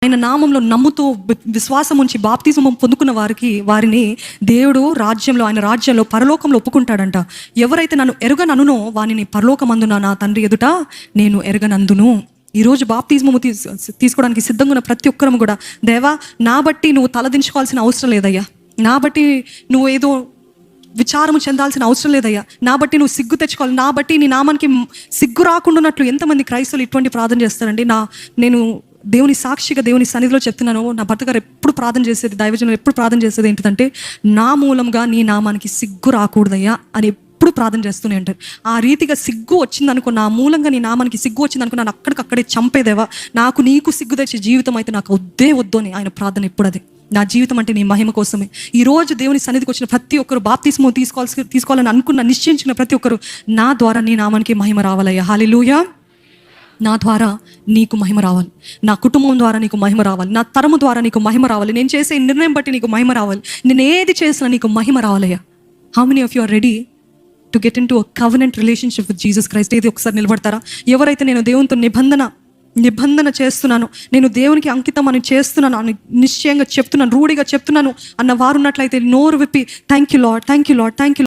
ఆయన నామంలో నమ్ముతూ విశ్వాసం ఉంచి బాప్తిజం పొందుకున్న వారిని దేవుడు ఆయన రాజ్యంలో పరలోకంలో ఒప్పుకుంటాడంట. ఎవరైతే నన్ను ఎరుగననునో వానిని పరలోకమందున నా తండ్రి ఎదుట నేను ఎరగనందును. ఈరోజు బాప్తిజము తీసుకోవడానికి సిద్ధంగా ఉన్న ప్రతి ఒక్కరము కూడా, దేవా నా బట్టి నువ్వు తలదించుకోవాల్సిన అవసరం లేదయ్యా, నా బట్టి నువ్వు ఏదో విచారము చెందాల్సిన అవసరం లేదయ్యా, నా బట్టి నువ్వు సిగ్గు తెచ్చుకోవాలి, నా బట్టి నీ నామానికి సిగ్గు రాకుండాన్నట్లు ఎంతమంది క్రైస్తవులు ఇటువంటి ప్రార్థన చేస్తారండి. నేను దేవుని సాక్షిగా దేవుని సన్నిధిలో చెప్తున్నాను, నా భర్త గారు ఎప్పుడు ప్రార్థన చేసేది, దైవజనులు ఎప్పుడు ప్రార్థన చేసేది ఏంటంటే, నా మూలంగా నీ నామానికి సిగ్గు రాకూడదయ్యా అని ఎప్పుడు ప్రార్థన చేస్తూనే ఉంటారు. ఆ రీతిగా సిగ్గు వచ్చిందనుకో, నా మూలంగా నీ నామానికి సిగ్గు వచ్చిందనుకో, నన్ను అక్కడికక్కడే చంపేదేవా, నీకు సిగ్గు తెచ్చే జీవితం అయితే నాకు వద్దు అని ఆయన ప్రార్థన ఎప్పుడు అది. నా జీవితం అంటే నీ మహిమ కోసమే. ఈరోజు దేవుని సన్నిధికి వచ్చిన ప్రతి ఒక్కరు బాప్తిస్మం తీసుకోవాలని నిశ్చయించిన ప్రతి ఒక్కరు, నా ద్వారా నీ నామానికి మహిమ రావాలయ్యా. హల్లెలూయా. నా ద్వారా నీకు మహిమ రావాలి, నా కుటుంబం ద్వారా నీకు మహిమ రావాలి, నా తరము ద్వారా నీకు మహిమ రావాలి, నేను చేసే నిర్ణయం బట్టి నీకు మహిమ రావాలి, నేను ఏది చేసినా నీకు మహిమ రావాలయ్యా. How many of you are ready to get into a covenant relationship with Jesus Christ? ఏది ఒకసారి నిలబడతారా? ఎవరైతే నేను దేవునితో నిబంధన చేస్తున్నాను, నేను దేవునికి అంకితం అని చేస్తున్నాను అని నిశ్చయంగా చెప్తున్నాను, రూఢిగా చెప్తున్నాను అన్న వారు ఉన్నట్లయితే నోరు విప్పి thank you lord, thank you lord, thank you